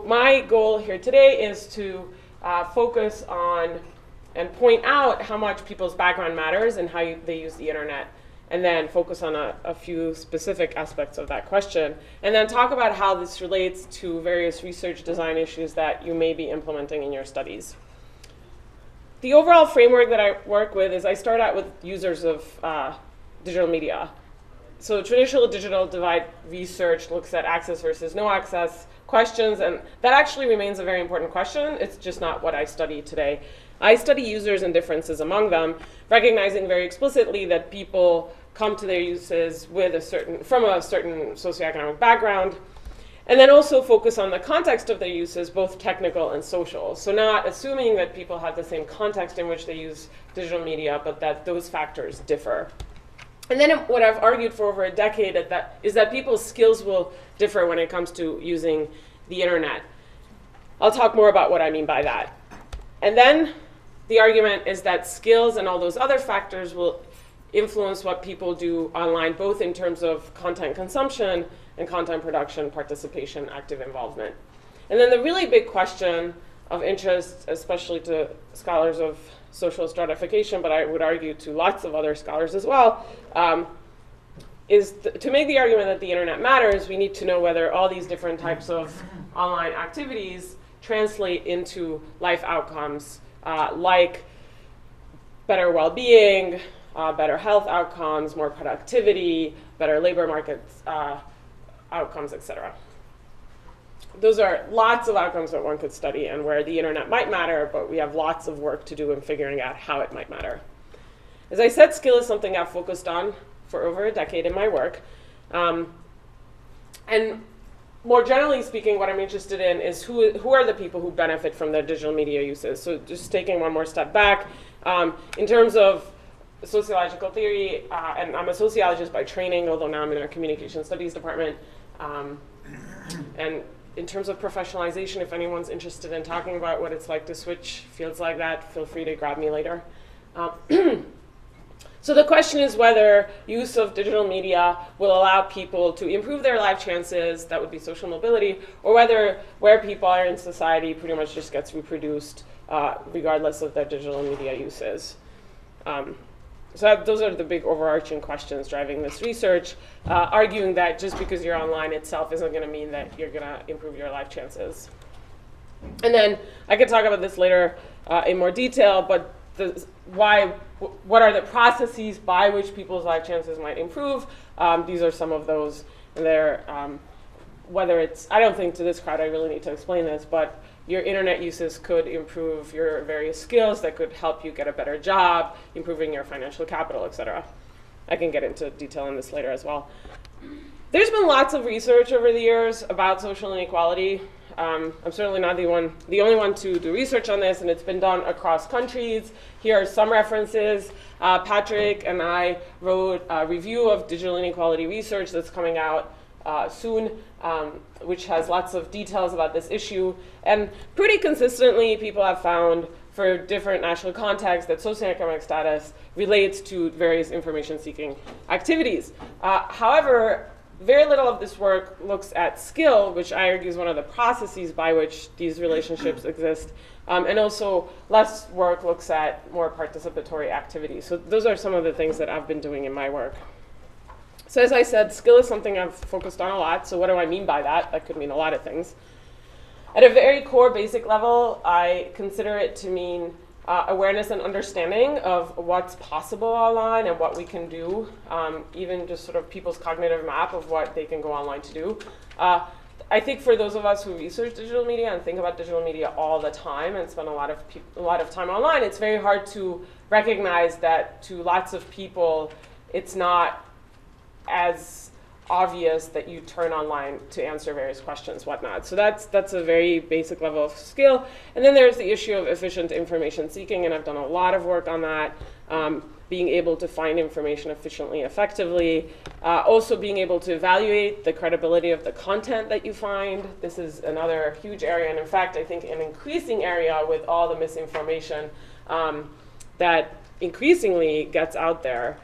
My goal here today is to focus on and point out how much people's background matters and how they use the internet, and then focus on a few specific aspects of that question, and then talk about how this relates to various research design issues that you may be implementing in your studies. The overall framework that I work with is I start out with users of digital media. So traditional digital divide research looks at access versus no access questions, and that actually remains a very important question. It's just not what I study today. I study users and differences among them, recognizing very explicitly that people come to their uses from a certain socioeconomic background, and then also focus on the context of their uses, both technical and social. So not assuming that people have the same context in which they use digital media, but that those factors differ. And then what I've argued for over a decade is that people's skills will differ when it comes to using the internet. I'll talk more about what I mean by that. And then the argument is that skills and all those other factors will influence what people do online, both in terms of content consumption and content production, participation, active involvement. And then the really big question of interest, especially to scholars of social stratification, but I would argue to lots of other scholars as well, is to make the argument that the internet matters, we need to know whether all these different types of online activities translate into life outcomes like better well-being, better health outcomes, more productivity, better labor markets outcomes, etc. Those are lots of outcomes that one could study and where the internet might matter, but we have lots of work to do in figuring out how it might matter. As I said, skill is something I've focused on for over a decade in my work. And more generally speaking, what I'm interested in is who are the people who benefit from their digital media uses. So just taking one more step back, in terms of sociological theory, and I'm a sociologist by training, although now I'm in our communication studies department. And in terms of professionalization, if anyone's interested in talking about what it's like to switch fields like that, feel free to grab me later. So the question is whether use of digital media will allow people to improve their life chances, that would be social mobility, or whether where people are in society pretty much just gets reproduced regardless of their digital media uses. So those are the big overarching questions driving this research, arguing that just because you're online itself isn't going to mean that you're going to improve your life chances. And then I could talk about this later in more detail, but what are the processes by which people's life chances might improve? These are some of those. And whether it's, I don't think to this crowd I really need to explain this, but your internet uses could improve your various skills that could help you get a better job, improving your financial capital, etc. I can get into detail on this later as well. There's been lots of research over the years about social inequality. I'm certainly not the only one to do research on this, and it's been done across countries. Here are some references. Patrick and I wrote a review of digital inequality research that's coming out soon, which has lots of details about this issue. And pretty consistently, people have found for different national contexts that socioeconomic status relates to various information-seeking activities. However, very little of this work looks at skill, which I argue is one of the processes by which these relationships exist. And also less work looks at more participatory activities. So those are some of the things that I've been doing in my work. So as I said, skill is something I've focused on a lot. So what do I mean by that? That could mean a lot of things. At a very core basic level, I consider it to mean awareness and understanding of what's possible online and what we can do, even just sort of people's cognitive map of what they can go online to do. I think for those of us who research digital media and think about digital media all the time and spend a lot of time online, it's very hard to recognize that to lots of people, it's not as obvious that you turn online to answer various questions, whatnot. So that's a very basic level of skill. And then there's the issue of efficient information seeking, and I've done a lot of work on that, being able to find information efficiently, effectively, also being able to evaluate the credibility of the content that you find. This is another huge area, and in fact, I think an increasing area with all the misinformation that increasingly gets out there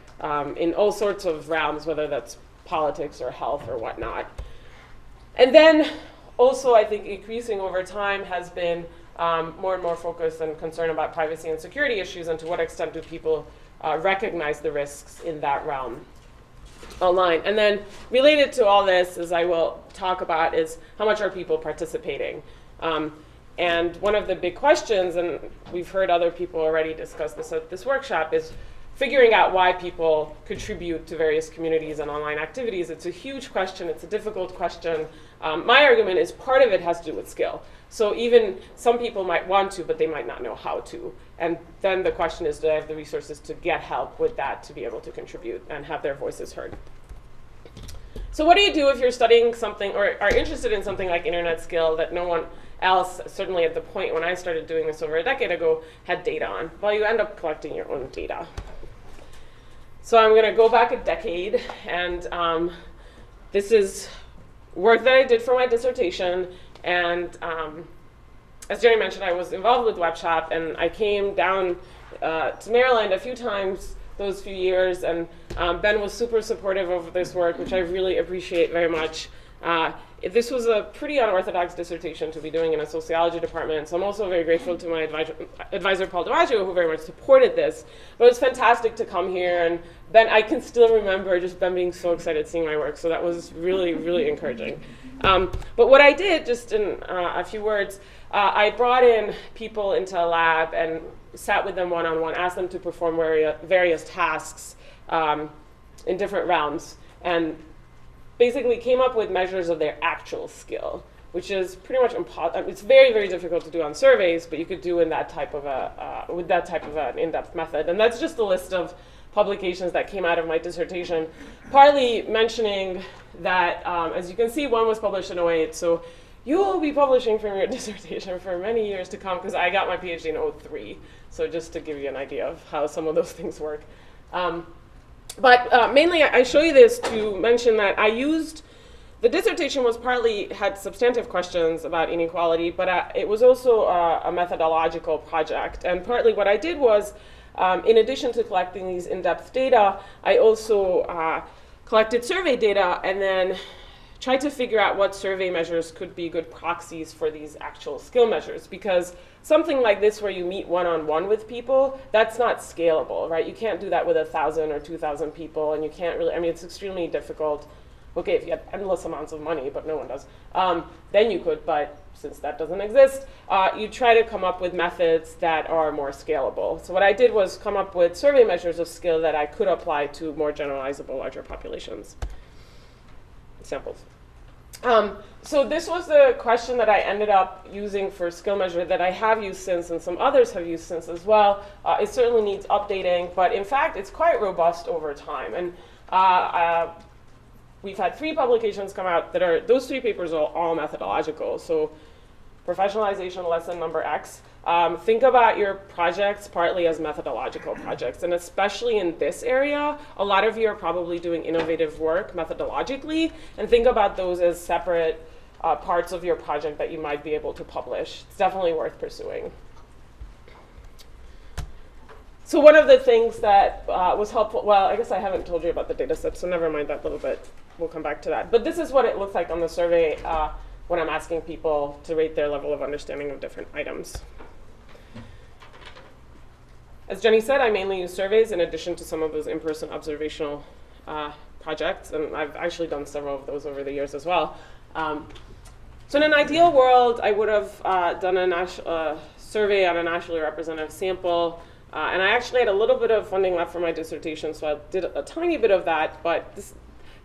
in all sorts of realms, whether that's politics or health or whatnot. And then also, I think increasing over time has been more and more focus and concern about privacy and security issues, and to what extent do people recognize the risks in that realm online. And then related to all this, as I will talk about, is how much are people participating? And one of the big questions, and we've heard other people already discuss this at this workshop, is figuring out why people contribute to various communities and online activities. It's a huge question. It's a difficult question. My argument is part of it has to do with skill. So even some people might want to, but they might not know how to. And then the question is, do they have the resources to get help with that to be able to contribute and have their voices heard? So what do you do if you're studying something or are interested in something like internet skill that no one else, certainly at the point when I started doing this over a decade ago, had data on? Well, you end up collecting your own data. So I'm going to go back a decade, and this is work that I did for my dissertation. And as Jenny mentioned, I was involved with Webshop, and I came down to Maryland a few times those few years, and Ben was super supportive of this work, which I really appreciate very much. This was a pretty unorthodox dissertation to be doing in a sociology department, so I'm also very grateful to my advisor Paul DiMaggio, who very much supported this. But it was fantastic to come here, and Ben, I can still remember just Ben being so excited seeing my work, so that was really, really encouraging. But what I did, just in a few words, I brought in people into a lab and sat with them one-on-one, asked them to perform various tasks in different realms, and basically came up with measures of their actual skill, which is pretty much impossible. It's very, very difficult to do on surveys, but you could do in that type of with that type of an in-depth method. And that's just a list of publications that came out of my dissertation, partly mentioning that, as you can see, one was published in 2008, so you will be publishing from your dissertation for many years to come, because I got my PhD in 2003, so just to give you an idea of how some of those things work. But mainly I show you this to mention that I used, the dissertation was partly, had substantive questions about inequality, but it was also a methodological project. And partly what I did was, in addition to collecting these in-depth data, I also collected survey data and then tried to figure out what survey measures could be good proxies for these actual skill measures. Because something like this where you meet one-on-one with people, that's not scalable, right? You can't do that with 1,000 or 2,000 people, and you can't really, I mean, it's extremely difficult. Okay, if you had endless amounts of money, but no one does, then you could, but since that doesn't exist, you try to come up with methods that are more scalable. So what I did was come up with survey measures of skill that I could apply to more generalizable larger populations. Samples. So this was the question that I ended up using for skill measure that I have used since, and some others have used since as well. It certainly needs updating, but in fact, it's quite robust over time. And we've had 3 publications come out that are, those 3 papers are all methodological. So professionalization lesson number X. Think about your projects partly as methodological projects, and especially in this area, a lot of you are probably doing innovative work methodologically, and think about those as separate parts of your project that you might be able to publish. It's definitely worth pursuing. So one of the things that was helpful, well, I guess I haven't told you about the data set, so never mind that little bit. We'll come back to that. But this is what it looks like on the survey when I'm asking people to rate their level of understanding of different items. As Jenny said, I mainly use surveys in addition to some of those in-person observational projects, and I've actually done several of those over the years as well. So in an ideal world, I would have done a survey on a nationally representative sample, and I actually had a little bit of funding left for my dissertation, so I did a tiny bit of that, but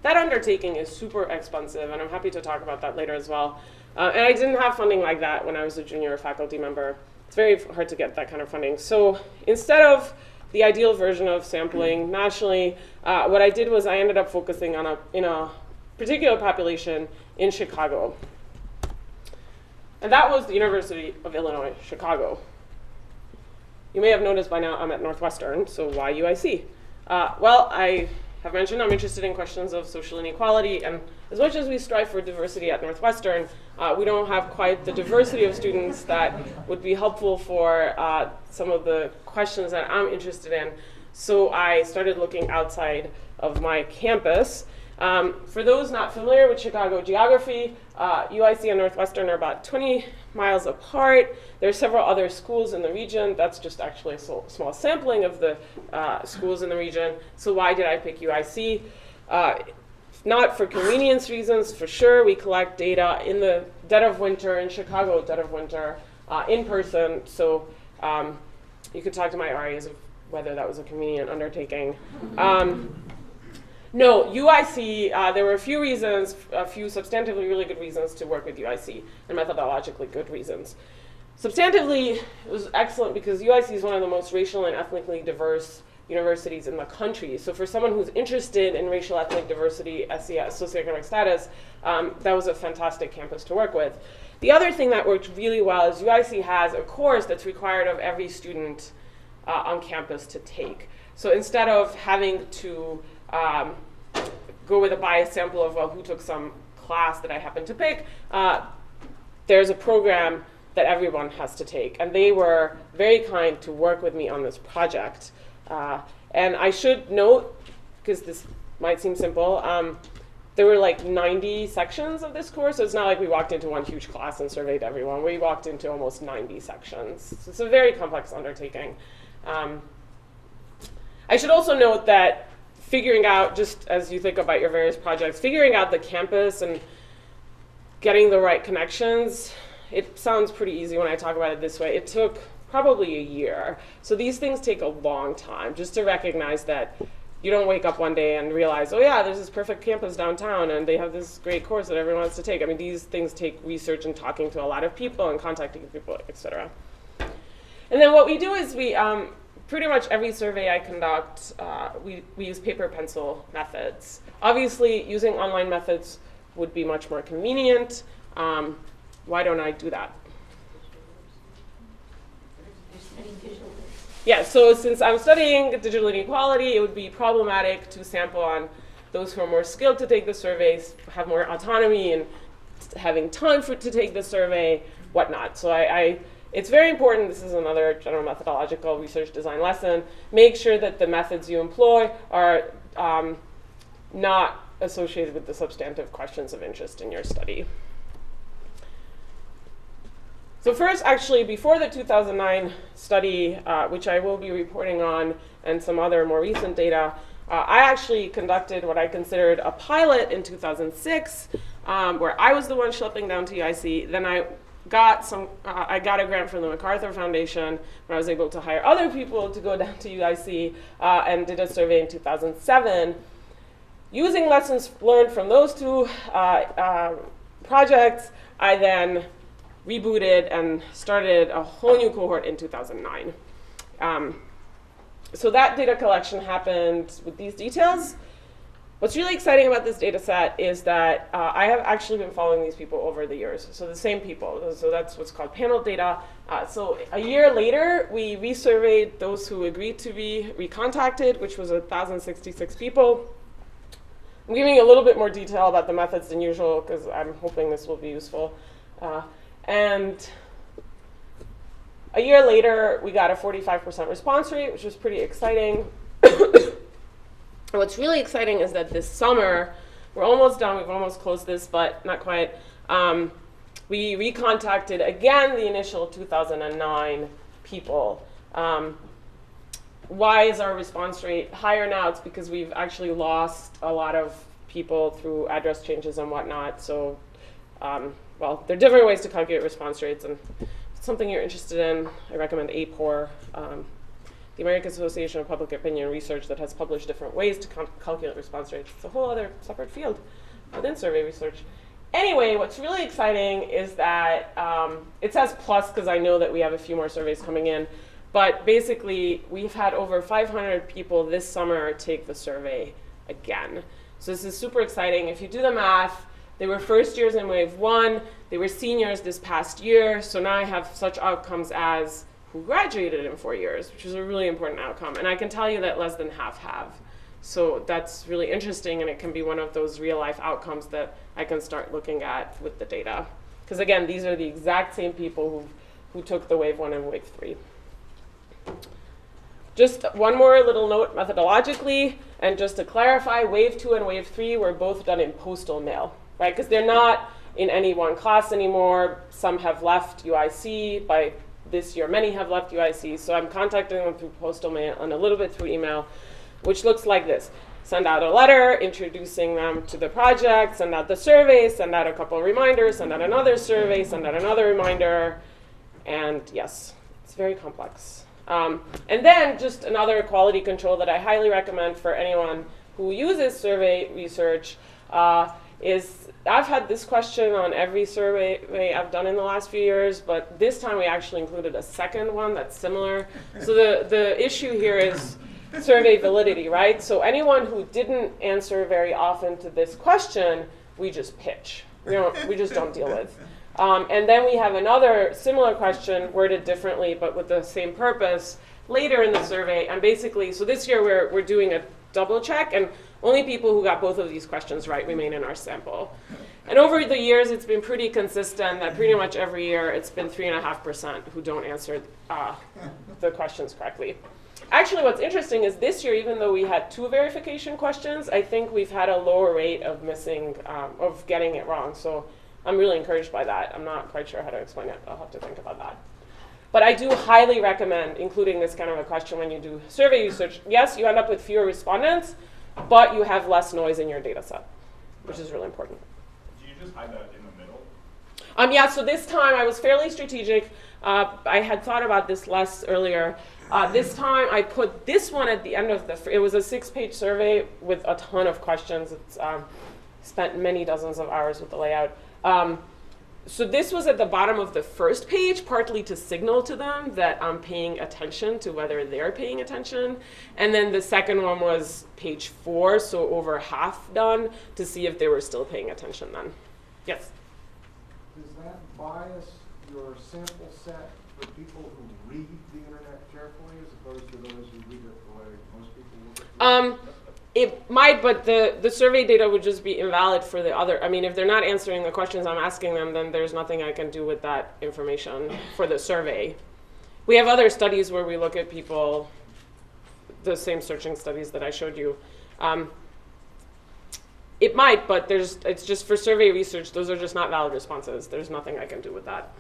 that undertaking is super expensive, and I'm happy to talk about that later as well. And I didn't have funding like that when I was a junior faculty member. It's very hard to get that kind of funding. So instead of the ideal version of sampling nationally, what I did was I ended up focusing on in a particular population in Chicago. And that was the University of Illinois, Chicago. You may have noticed by now I'm at Northwestern, so why UIC? Well, I have mentioned I'm interested in questions of social inequality, and as much as we strive for diversity at Northwestern, we don't have quite the diversity of students that would be helpful for some of the questions that I'm interested in. So I started looking outside of my campus, For those not familiar with Chicago geography, UIC and Northwestern are about 20 miles apart. There are several other schools in the region. That's just actually a small sampling of the schools in the region. So why did I pick UIC? Not for convenience reasons, for sure. We collect data in the dead of winter, in Chicago, dead of winter, in person. So you could talk to my RAs of whether that was a convenient undertaking. No, UIC, there were a few reasons, a few substantively really good reasons to work with UIC, and methodologically good reasons. Substantively, it was excellent because UIC is one of the most racial and ethnically diverse universities in the country. So for someone who's interested in racial ethnic diversity, SES, socioeconomic status, that was a fantastic campus to work with. The other thing that worked really well is UIC has a course that's required of every student on campus to take. So instead of having to go with a biased sample of, well, who took some class that I happen to pick, there's a program that everyone has to take. And they were very kind to work with me on this project. And I should note, because this might seem simple, there were like 90 sections of this course, so it's not like we walked into one huge class and surveyed everyone. We walked into almost 90 sections. So it's a very complex undertaking. I should also note that figuring out, just as you think about your various projects, figuring out the campus and getting the right connections, it sounds pretty easy when I talk about it this way. It took probably a year. So these things take a long time, just to recognize that you don't wake up one day and realize, oh yeah, there's this perfect campus downtown and they have this great course that everyone wants to take. I mean, these things take research and talking to a lot of people and contacting people, et cetera. And then what we do is we, pretty much every survey I conduct, we use paper pencil methods. Obviously, using online methods would be much more convenient. Why don't I do that? Yeah, so since I'm studying digital inequality, it would be problematic to sample on those who are more skilled to take the surveys, have more autonomy and having time to take the survey, whatnot. So it's very important, this is another general methodological research design lesson, make sure that the methods you employ are not associated with the substantive questions of interest in your study. So first, actually, before the 2009 study, which I will be reporting on, and some other more recent data, I actually conducted what I considered a pilot in 2006, where I was the one schlepping down to UIC. Then I got a grant from the MacArthur Foundation, where I was able to hire other people to go down to UIC, and did a survey in 2007. Using lessons learned from those two projects, I then rebooted and started a whole new cohort in 2009. So that data collection happened with these details. What's really exciting about this data set is that I have actually been following these people over the years. So the same people. So that's what's called panel data. So a year later, we resurveyed those who agreed to be recontacted, which was 1,066 people. I'm giving you a little bit more detail about the methods than usual, because I'm hoping this will be useful. And a year later, we got a 45% response rate, which was pretty exciting. And what's really exciting is that this summer, we're almost done, we've almost closed this, but not quite. We recontacted again the initial 2009 people. Why is our response rate higher now? It's because we've actually lost a lot of people through address changes and whatnot. So, well, there are different ways to calculate response rates, and if it's something you're interested in, I recommend APOR, the American Association of Public Opinion Research, that has published different ways to calculate response rates. It's a whole other separate field within survey research. Anyway, what's really exciting is that it says plus because I know that we have a few more surveys coming in, but basically we've had over 500 people this summer take the survey again. So this is super exciting. If you do the math, they were first years in wave 1, they were seniors this past year, so now I have such outcomes as who graduated in 4 years, which is a really important outcome. And I can tell you that less than half have. So that's really interesting, and it can be one of those real life outcomes that I can start looking at with the data. Because again, these are the exact same people who took the wave 1 and wave 3. Just one more little note methodologically, and just to clarify, Wave 2 and Wave 3 were both done in postal mail, right? Because they're not in any one class anymore. Some have left UIC. By this year, many have left UIC. So I'm contacting them through postal mail and a little bit through email, which looks like this. Send out a letter introducing them to the project, send out the survey, send out a couple of reminders, send out another survey, send out another reminder, and yes, it's very complex. And then just another quality control that I highly recommend for anyone who uses survey research is, I've had this question on every survey I've done in the last few years, but this time we actually included a second one that's similar. So the issue here is survey validity, right? So anyone who didn't answer very often to this question, we just pitch. We just don't deal with. And then we have another similar question worded differently, but with the same purpose later in the survey. And basically, so this year we're doing a double check, and only people who got both of these questions right remain in our sample. And over the years, it's been pretty consistent that pretty much every year it's been 3.5% who don't answer the questions correctly. Actually, what's interesting is this year, even though we had 2 verification questions, I think we've had a lower rate of missing, of getting it wrong. So I'm really encouraged by that. I'm not quite sure how to explain it. I'll have to think about that. But I do highly recommend including this kind of a question when you do survey research. Yes, you end up with fewer respondents, but you have less noise in your data set, which is really important. Do you just hide that in the middle? Yeah, so this time I was fairly strategic. I had thought about this less earlier. This time I put this one at the end of it was a 6-page survey with a ton of questions. It's spent many dozens of hours with the layout. So this was at the bottom of the first page, partly to signal to them that I'm paying attention to whether they're paying attention. And then the second one was page 4, so over half done, to see if they were still paying attention then. Yes? Does that bias your sample set for people who read the internet carefully as opposed to those who read it the way most people would? It might, but the survey data would just be invalid for the other. I mean, if they're not answering the questions I'm asking them, then there's nothing I can do with that information for the survey. We have other studies where we look at people, the same searching studies that I showed you. It might, but it's just for survey research, those are just not valid responses. There's nothing I can do with that.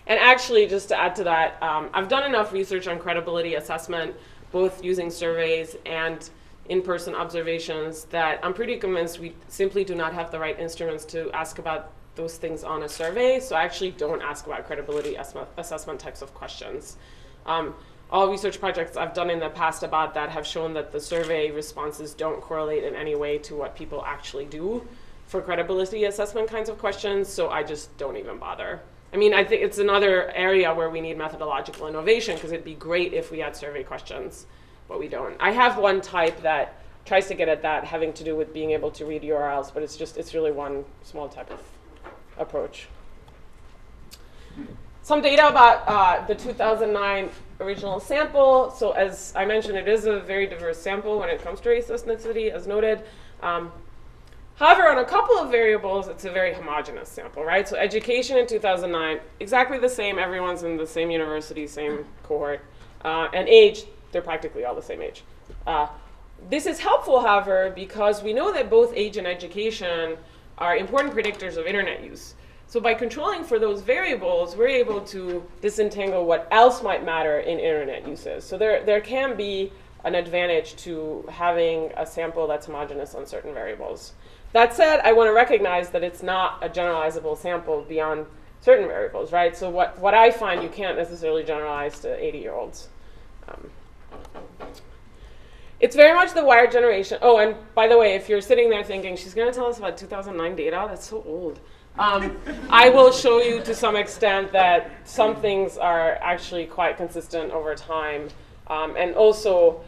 And actually, just to add to that, I've done enough research on credibility assessment, both using surveys and in-person observations, that I'm pretty convinced we simply do not have the right instruments to ask about those things on a survey. So I actually don't ask about credibility assessment types of questions. All research projects I've done in the past about that have shown that the survey responses don't correlate in any way to what people actually do for credibility assessment kinds of questions, so I just don't even bother. I mean, I think it's another area where we need methodological innovation, because it'd be great if we had survey questions, but we don't. I have one type that tries to get at that, having to do with being able to read URLs, but it's really one small type of approach. Some data about the 2009 original sample. So as I mentioned, it is a very diverse sample when it comes to race ethnicity, as noted. However, on a couple of variables, it's a very homogeneous sample, right? So education in 2009, exactly the same. Everyone's in the same university, same cohort. And age, they're practically all the same age. This is helpful, however, because we know that both age and education are important predictors of internet use. So by controlling for those variables, we're able to disentangle what else might matter in internet uses. So there can be an advantage to having a sample that's homogeneous on certain variables. That said, I want to recognize that it's not a generalizable sample beyond certain variables, right? So what I find you can't necessarily generalize to 80-year-olds. It's very much the wired generation. Oh, and by the way, if you're sitting there thinking, she's going to tell us about 2009 data, that's so old. I will show you to some extent that some things are actually quite consistent over time. And also,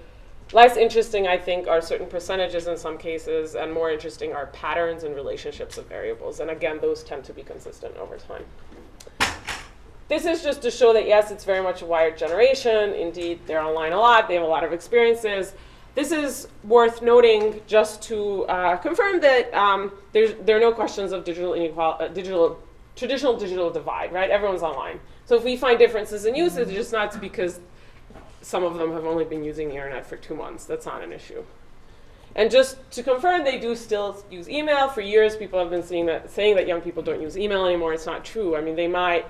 less interesting, I think, are certain percentages in some cases, and more interesting are patterns and relationships of variables. And again, those tend to be consistent over time. This is just to show that, yes, it's very much a wired generation. Indeed, they're online a lot. They have a lot of experiences. This is worth noting just to confirm that there are no questions of digital inequality, traditional digital divide, right? Everyone's online. So if we find differences in usage, it's just not because some of them have only been using the internet for 2 months. That's not an issue. And just to confirm, they do still use email. For years, people have been saying that young people don't use email anymore. It's not true. I mean, they might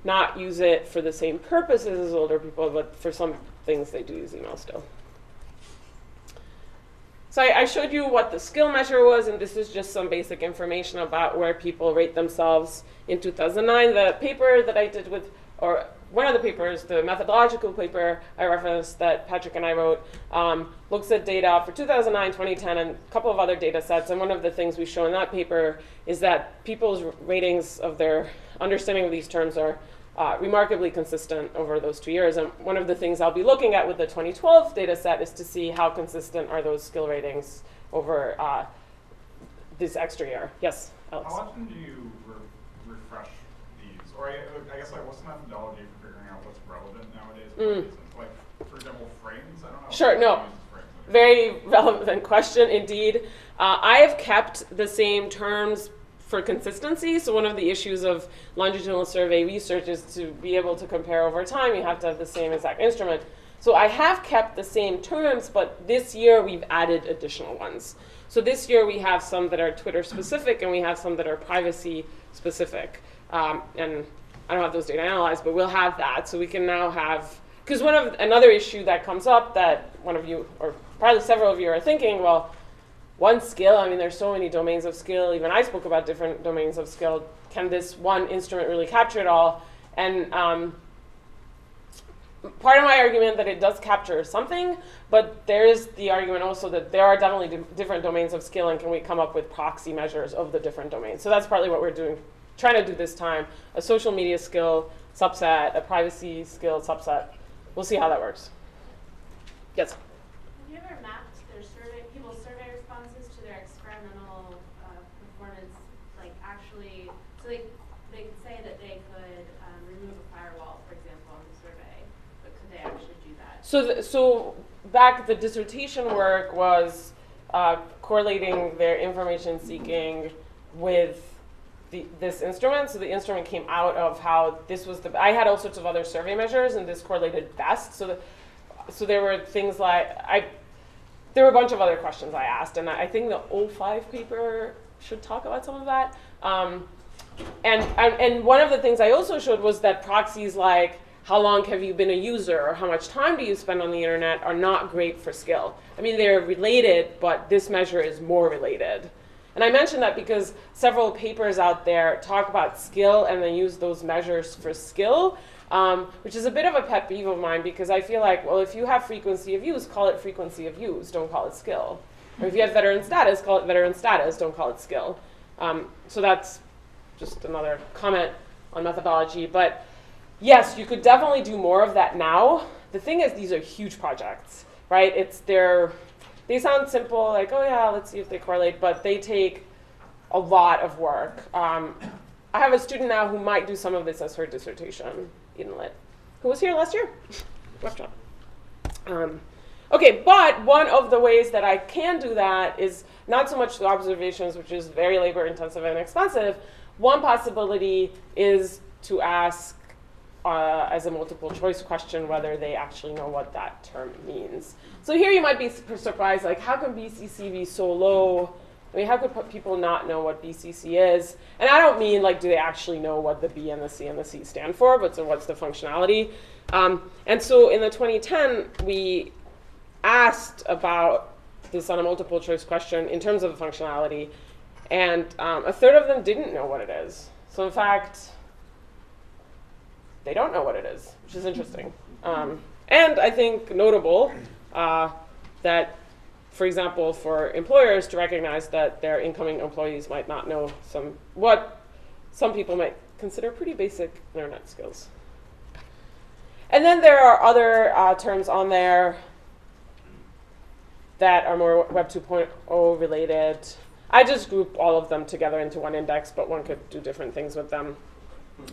not use it for the same purposes as older people, but for some things, they do use email still. So I showed you what the skill measure was, and this is just some basic information about where people rate themselves in 2009. The paper that I did with, or one of the papers, the methodological paper I referenced that Patrick and I wrote, looks at data for 2009, 2010, and a couple of other data sets. And one of the things we show in that paper is that people's ratings of their understanding of these terms are remarkably consistent over those 2 years. And one of the things I'll be looking at with the 2012 data set is to see how consistent are those skill ratings over this extra year. Yes, Alex? How often do you refresh these? Or I guess, like, what's the methodology for figuring out what's relevant nowadays? What isn't? Like, for example, frames? I don't know. Sure, no. Very relevant question indeed. I have kept the same terms for consistency. So one of the issues of longitudinal survey research is to be able to compare over time. You have to have the same exact instrument. So I have kept the same terms, but this year we've added additional ones. So this year we have some that are Twitter specific, and we have some that are privacy specific. And I don't have those data analyzed, but we'll have that. So we can now have, because another issue that comes up that one of you, or probably several of you are thinking, well, one skill, I mean, there's so many domains of skill. Even I spoke about different domains of skill. Can this one instrument really capture it all? And part of my argument that it does capture something, but there is the argument also that there are definitely different domains of skill, and can we come up with proxy measures of the different domains? So that's partly what we're doing, trying to do this time, a social media skill subset, a privacy skill subset. We'll see how that works. Yes? Have you ever mapped people's survey responses to their experimental performance, like actually, so they could say that they could remove a firewall, for example, on the survey, but could they actually do that? So back, the dissertation work was correlating their information seeking with this instrument. So the instrument came out of how this was I had all sorts of other survey measures, and this correlated best. So there were things like, there were a bunch of other questions I asked, and I think the 05 paper should talk about some of that. And one of the things I also showed was that proxies like how long have you been a user or how much time do you spend on the internet are not great for skill. I mean, they're related, but this measure is more related. And I mention that because several papers out there talk about skill and then use those measures for skill, which is a bit of a pet peeve of mine, because I feel like, well, if you have frequency of use, call it frequency of use, don't call it skill. Or if you have veteran status, call it veteran status, don't call it skill. So that's just another comment on methodology. But yes, you could definitely do more of that now. The thing is, these are huge projects, right? They sound simple, like, oh yeah, let's see if they correlate, but they take a lot of work. I have a student now who might do some of this as her dissertation, Lit, who was here last year. Webshop. Okay, but one of the ways that I can do that is not so much the observations, which is very labor intensive and expensive. One possibility is to ask as a multiple choice question whether they actually know what that term means. So here you might be surprised, like, how can BCC be so low? I mean, how could people not know what BCC is? And I don't mean, like, do they actually know what the B and the C and the C stand for, but so what's the functionality? And so in the 2010, we asked about this on a multiple choice question in terms of the functionality, and a third of them didn't know what it is. So in fact, they don't know what it is, which is interesting. And I think notable that, for example, for employers to recognize that their incoming employees might not know what some people might consider pretty basic internet skills. And then there are other terms on there that are more Web 2.0 related. I just group all of them together into one index, but one could do different things with them.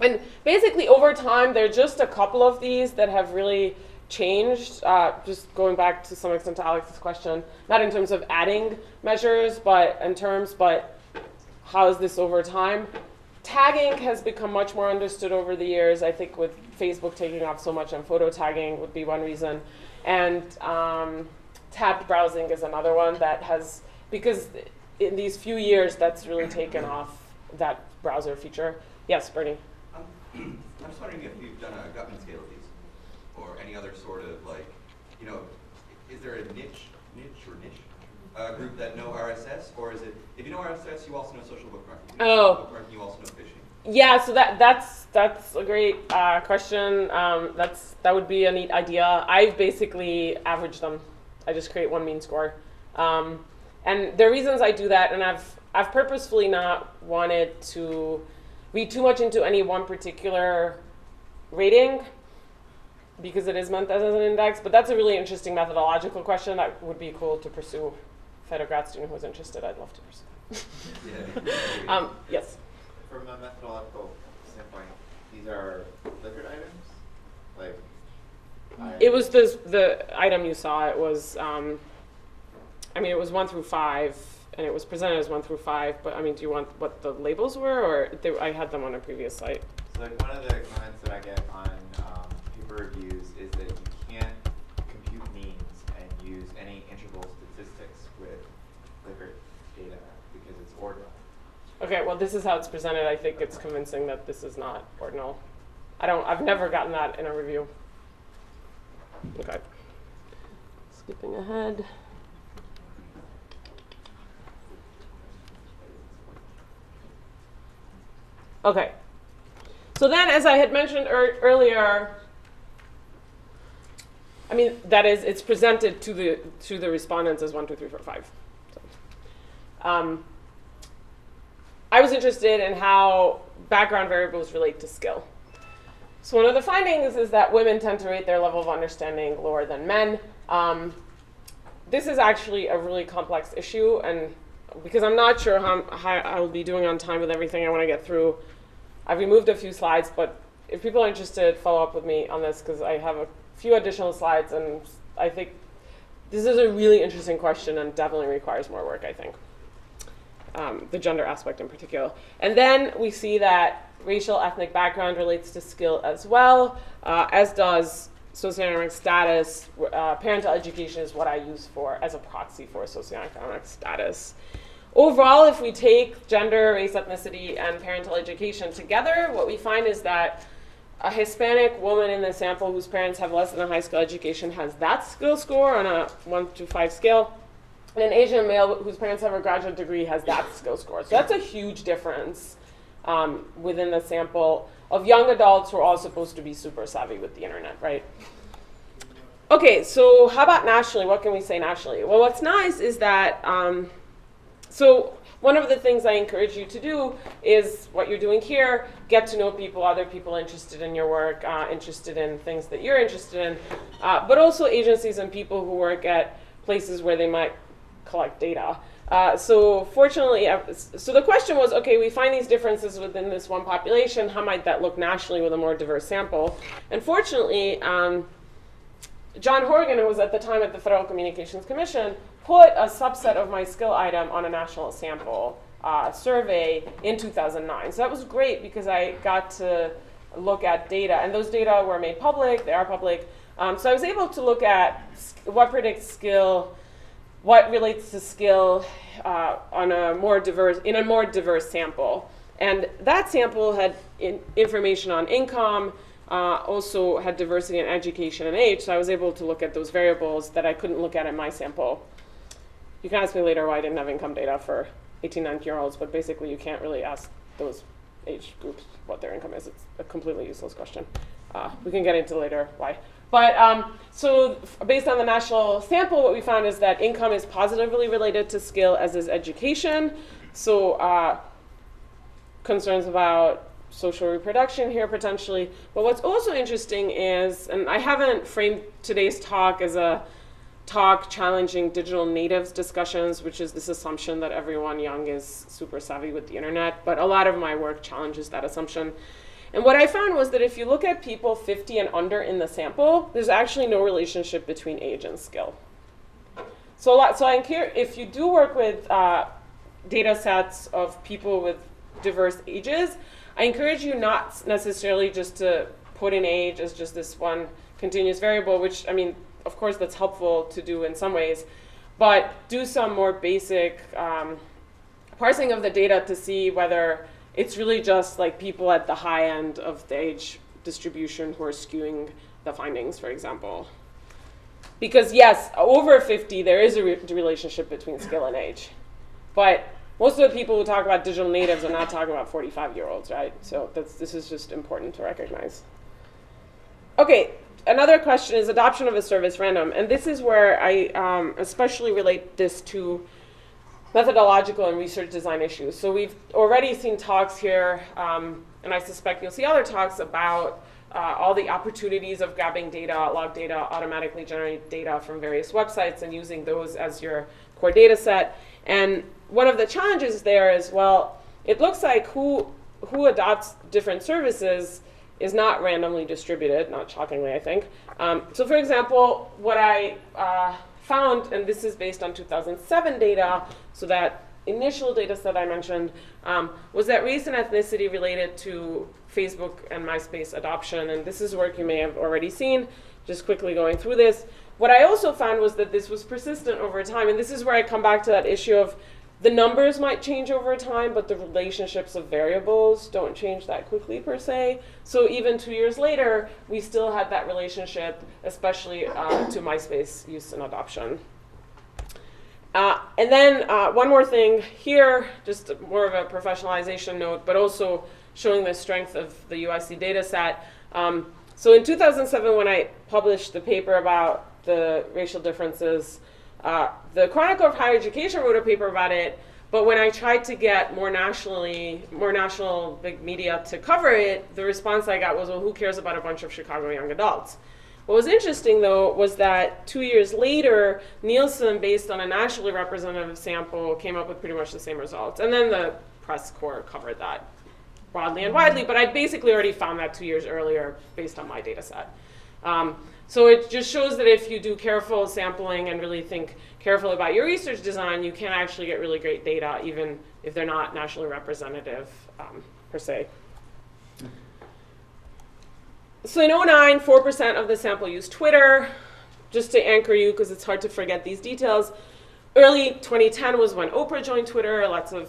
And basically, over time, there are just a couple of these that have really changed, just going back to some extent to Alex's question, not in terms of adding measures, but how is this over time? tagging has become much more understood over the years. I think with Facebook taking off so much and photo tagging would be one reason. And tabbed browsing is another one that has, because in these few years that's really taken off, that browser feature. Yes, Bernie? I'm just wondering if you've done a Gutman scale of these, or any other sort of like, you know, is there a niche group that know RSS, or is it, if you know RSS, you also know social bookmarking? If you know social bookmarking, you also know phishing? Yeah, so that's a great question. That would be a neat idea. I've basically averaged them. I just create one mean score, and there are reasons I do that, and I've purposefully not wanted to read too much into any one particular rating because it is meant as an index. But that's a really interesting methodological question that would be cool to pursue. If I had a grad student who was interested, I'd love to pursue. Yeah. Yes. From a methodological standpoint, these are liquid items? Like, It was the item you saw. It was, I mean, it was 1 through 5, and it was presented as 1 through 5. But I mean, do you want what the labels were, or I had them on a previous site? So like one of the comments that I get on paper reviews is that you can't compute means and use any interval statistics with liquid data because it's ordinal. Okay, well, this is how it's presented. I think it's convincing that this is not ordinal. I've never gotten that in a review. Okay. Skipping ahead. Okay. So then, as I had mentioned earlier, I mean, that is, it's presented to the respondents as 1, 2, 3, 4, 5. So, I was interested in how background variables relate to skill. So one of the findings is that women tend to rate their level of understanding lower than men. This is actually a really complex issue, and because I'm not sure how I'll be doing on time with everything I want to get through, I've removed a few slides, but if people are interested, follow up with me on this because I have a few additional slides, and I think this is a really interesting question and definitely requires more work, I think. The gender aspect in particular. And then we see that racial ethnic background relates to skill as well, as does socioeconomic status. Parental education is what I use as a proxy for socioeconomic status. Overall, if we take gender, race, ethnicity, and parental education together, what we find is that a Hispanic woman in the sample whose parents have less than a high school education has that skill score on a 1 to 5 scale. And an Asian male whose parents have a graduate degree has that skill score. So that's a huge difference within the sample of young adults who are all supposed to be super savvy with the internet, right? Okay, so how about nationally? What can we say nationally? Well, what's nice is that, so one of the things I encourage you to do is what you're doing here, get to know people, other people interested in your work, interested in things that you're interested in, but also agencies and people who work at places where they might collect data. So fortunately, so the question was, okay, we find these differences within this one population. How might that look nationally with a more diverse sample? And fortunately, John Horgan, who was at the time at the Federal Communications Commission, put a subset of my skill item on a national sample survey in 2009. So that was great because I got to look at data. And those data were made public. They are public. So I was able to look at what predicts skill, what relates to skill in a more diverse sample. And that sample had information on income, also had diversity in education and age, so I was able to look at those variables that I couldn't look at in my sample. You can ask me later why I didn't have income data for 18, 19-year-olds, but basically you can't really ask those age groups what their income is. It's a completely useless question. We can get into later why. But so based on the national sample, what we found is that income is positively related to skill, as is education. So concerns about social reproduction here potentially. But what's also interesting is, and I haven't framed today's talk as a talk challenging digital natives discussions, which is this assumption that everyone young is super savvy with the internet, but a lot of my work challenges that assumption. And what I found was that if you look at people 50 and under in the sample, there's actually no relationship between age and skill. So if you do work with data sets of people with diverse ages. I encourage you not necessarily just to put in age as just this one continuous variable, which, I mean, of course that's helpful to do in some ways, but do some more basic parsing of the data to see whether it's really just like people at the high end of the age distribution who are skewing the findings, for example. Because yes, over 50, there is a relationship between skill and age. But most of the people who talk about digital natives are not talking about 45-year-olds, right? So this is just important to recognize. Okay, another question is adoption of a service random. And this is where I especially relate this to methodological and research design issues. So we've already seen talks here, and I suspect you'll see other talks about all the opportunities of grabbing data, log data, automatically generate data from various websites and using those as your core data set. And one of the challenges there is, well, it looks like who adopts different services is not randomly distributed, not shockingly, I think. So for example, what I found, and this is based on 2007 data, so that initial data set I mentioned, was that race and ethnicity related to Facebook and MySpace adoption. And this is work you may have already seen, just quickly going through this. What I also found was that this was persistent over time. And this is where I come back to that issue of the numbers might change over time, but the relationships of variables don't change that quickly per se. So even 2 years later, we still had that relationship, especially to MySpace use and adoption. And then one more thing here, just more of a professionalization note, but also showing the strength of the UIC data set. So in 2007, when I published the paper about the racial differences, the Chronicle of Higher Education wrote a paper about it, but when I tried to get more national big media to cover it, the response I got was, well, who cares about a bunch of Chicago young adults? What was interesting, though, was that 2 years later, Nielsen, based on a nationally representative sample, came up with pretty much the same results. And then the press corps covered that broadly and widely, but I'd basically already found that 2 years earlier based on my data set. So it just shows that if you do careful sampling and really think carefully about your research design, you can actually get really great data, even if they're not nationally representative per se. So in 2009, 4% of the sample used Twitter. Just to anchor you, because it's hard to forget these details, early 2010 was when Oprah joined Twitter.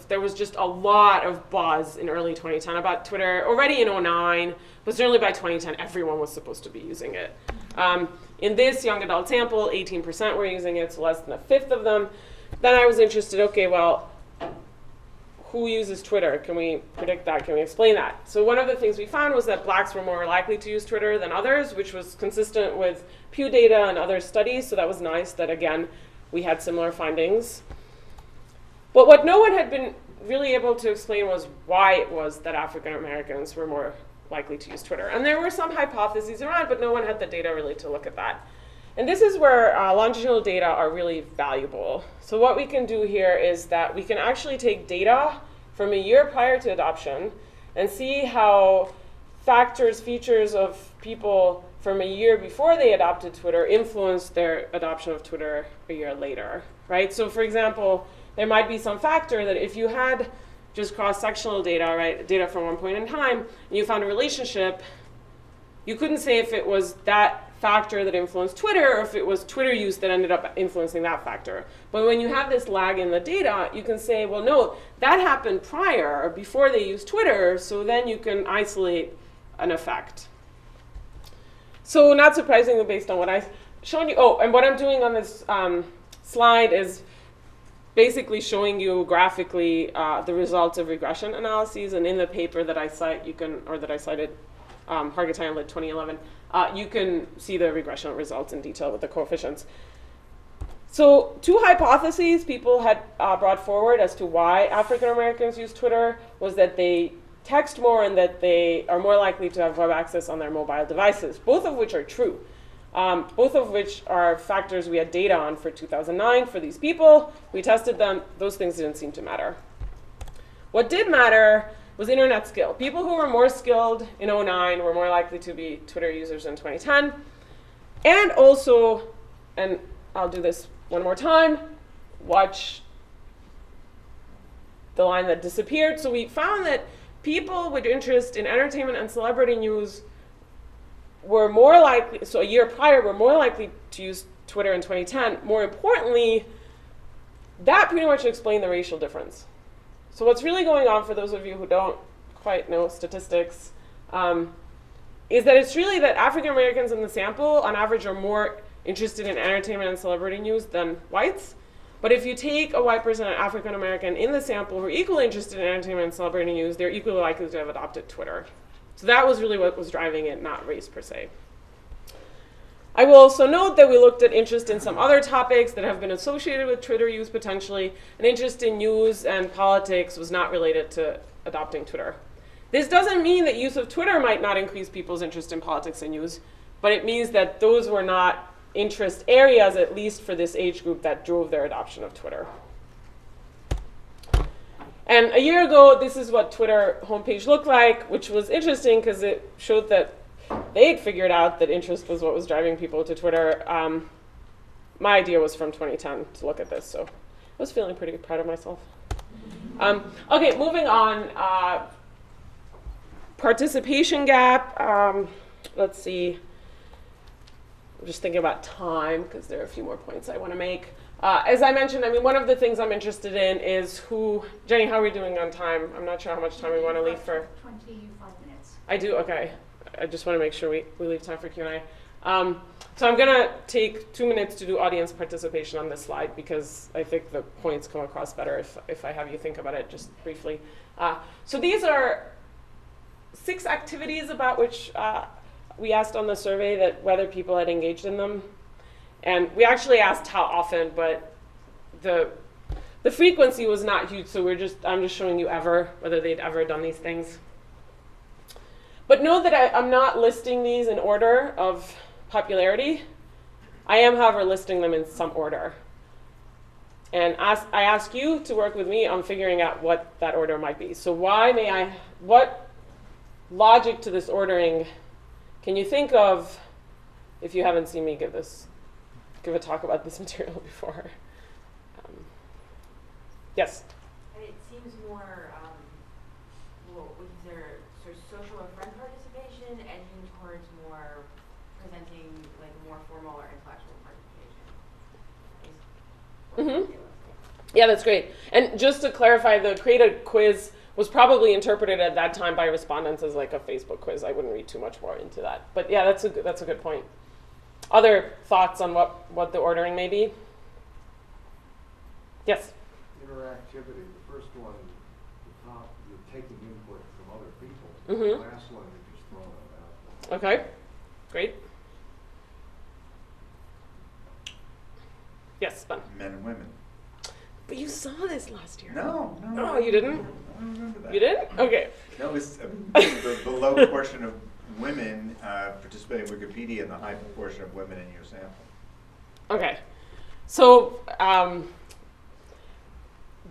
There was just a lot of buzz in early 2010 about Twitter, already in 2009, but certainly by 2010, everyone was supposed to be using it. In this young adult sample, 18% were using it, so less than a fifth of them. Then I was interested, okay, well, who uses Twitter? Can we predict that? Can we explain that? So one of the things we found was that blacks were more likely to use Twitter than others, which was consistent with Pew data and other studies. So that was nice that, again, we had similar findings. But what no one had been really able to explain was why it was that African Americans were more likely to use Twitter. And there were some hypotheses around, but no one had the data really to look at that. And this is where longitudinal data are really valuable. So what we can do here is that we can actually take data from a year prior to adoption and see how features of people from a year before they adopted Twitter influenced their adoption of Twitter a year later, right? So for example, there might be some factor that if you had just cross-sectional data, right, data from one point in time, and you found a relationship, you couldn't say if it was that factor that influenced Twitter or if it was Twitter use that ended up influencing that factor. But when you have this lag in the data, you can say, well, no, that happened prior or before they used Twitter, so then you can isolate an effect. So not surprisingly, based on what I've shown you, and what I'm doing on this slide is basically showing you graphically the results of regression analyses. And in the paper that I cite, that I cited, Hargittai and Lit 2011, you can see the regression results in detail with the coefficients. So 2 hypotheses people had brought forward as to why African Americans use Twitter was that they text more and that they are more likely to have web access on their mobile devices, both of which are true. Both of which are factors we had data on for 2009 for these people. We tested them. Those things didn't seem to matter. What did matter was internet skill. People who were more skilled in 2009 were more likely to be Twitter users in 2010. And also, and I'll do this one more time, watch the line that disappeared. So we found that people with interest in entertainment and celebrity news were more likely, so a year prior, were more likely to use Twitter in 2010. More importantly, that pretty much explained the racial difference. So what's really going on, for those of you who don't quite know statistics, is that it's really that African Americans in the sample, on average, are more interested in entertainment and celebrity news than whites. But if you take a white person and an African American in the sample who are equally interested in entertainment and celebrity news, they're equally likely to have adopted Twitter. So that was really what was driving it, not race per se. I will also note that we looked at interest in some other topics that have been associated with Twitter use potentially. An interest in news and politics was not related to adopting Twitter. This doesn't mean that use of Twitter might not increase people's interest in politics and news, but it means that those were not interest areas, at least for this age group, that drove their adoption of Twitter. And a year ago, this is what Twitter homepage looked like, which was interesting because it showed that they'd figured out that interest was what was driving people to Twitter. My idea was from 2010 to look at this, so I was feeling pretty proud of myself. Okay, moving on. Participation gap. Let's see. I'm just thinking about time because there are a few more points I want to make. As I mentioned, I mean, one of the things I'm interested in is who, Jenny, how are we doing on time? I'm not sure how much time we want to leave for. 25 minutes. I do, okay. I just want to make sure we leave time for Q&A. So I'm going to take 2 minutes to do audience participation on this slide because I think the points come across better if I have you think about it just briefly. So these are 6 activities about which we asked on the survey that whether people had engaged in them. And we actually asked how often, but the frequency was not huge, so I'm just showing you whether they'd ever done these things. But know that I'm not listing these in order of popularity. I am, however, listing them in some order. And I ask you to work with me on figuring out what that order might be. So what logic to this ordering can you think of if you haven't seen me give a talk about this material before? Yes? It seems more, with their sort of social or friend participation, edging towards more presenting like more formal or intellectual participation. Yeah, that's great. And just to clarify, the Create a Quiz was probably interpreted at that time by respondents as like a Facebook quiz. I wouldn't read too much more into that. But yeah, that's a good point. Other thoughts on what the ordering may be? Yes? Interactivity. The first one, the top, you're taking input from other people. The last one, you're just throwing it out there. Okay, great. Yes, Ben? Men and women. But you saw this last year. No. Oh, you didn't? I don't remember that. You didn't? Okay. No, it was the low proportion of women participating in Wikipedia and the high proportion of women in your sample. Okay. So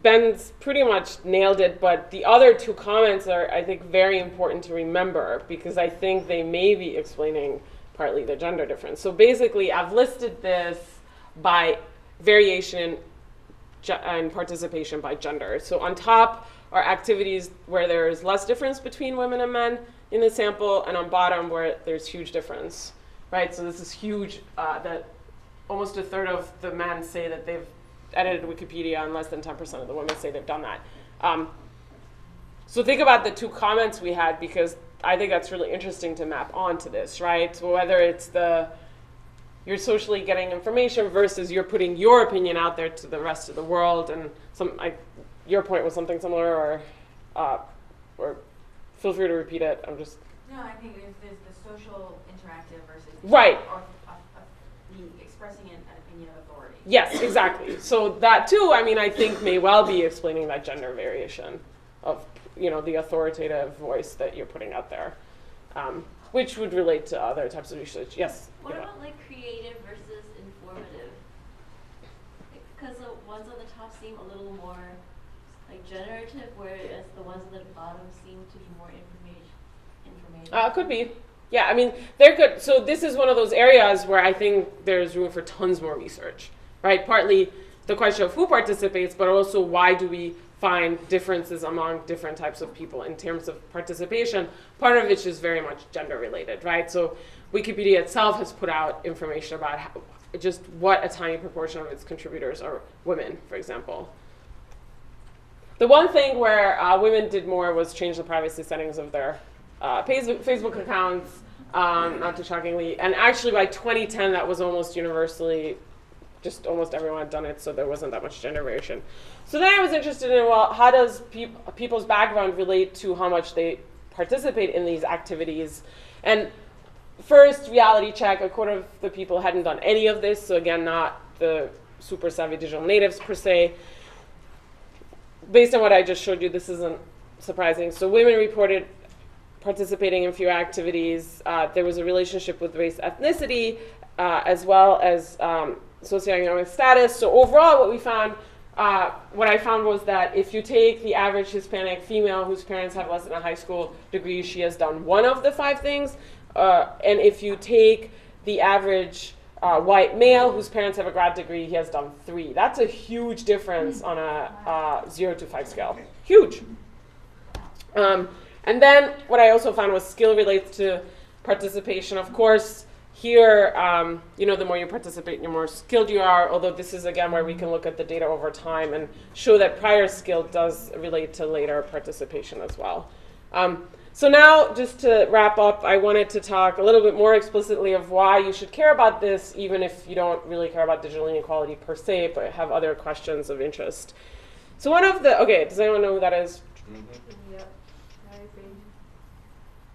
Ben's pretty much nailed it, but the other 2 comments are, I think, very important to remember because I think they may be explaining partly the gender difference. So basically, I've listed this by variation and participation by gender. So on top are activities where there's less difference between women and men in the sample, and on bottom where there's huge difference, right? So this is huge, that almost a third of the men say that they've edited Wikipedia, and less than 10% of the women say they've done that. So think about the 2 comments we had, because I think that's really interesting to map onto this, right? So whether it's you're socially getting information versus you're putting your opinion out there to the rest of the world, and your point was something similar, or feel free to repeat it. No, I think there's the social interactive versus right. Or the expressing an opinion of authority. Yes, exactly. So that too, I think may well be explaining that gender variation of the authoritative voice that you're putting out there, which would relate to other types of research. Yes. What about like creative versus informative? Because the ones on the top seem a little more like generative, whereas the ones at the bottom seem to be more information. Could be. Yeah, there could. So this is one of those areas where I think there's room for tons more research, right? Partly the question of who participates, but also why do we find differences among different types of people in terms of participation, part of which is very much gender related, right? So Wikipedia itself has put out information about just what a tiny proportion of its contributors are women, for example. The one thing where women did more was change the privacy settings of their Facebook accounts, not too shockingly. And actually by 2010, that was almost universally, just almost everyone had done it, so there wasn't that much gender variation. So then I was interested in, well, how does people's background relate to how much they participate in these activities? And first, reality check, a quarter of the people hadn't done any of this, so again, not the super savvy digital natives per se. Based on what I just showed you, this isn't surprising. So women reported participating in fewer activities. There was a relationship with race, ethnicity, as well as socioeconomic status. So overall, what I found was that if you take the average Hispanic female whose parents have less than a high school degree, she has done one of the 5 things. And if you take the average white male whose parents have a grad degree, he has done 3. That's a huge difference on a 0 to 5 scale. Huge. And then what I also found was skill relates to participation. Of course, here, the more you participate, the more skilled you are, although this is, again, where we can look at the data over time and show that prior skill does relate to later participation as well. So now, just to wrap up, I wanted to talk a little bit more explicitly of why you should care about this, even if you don't really care about digital inequality per se, but have other questions of interest. So does anyone know who that is? Yep. Larry Page.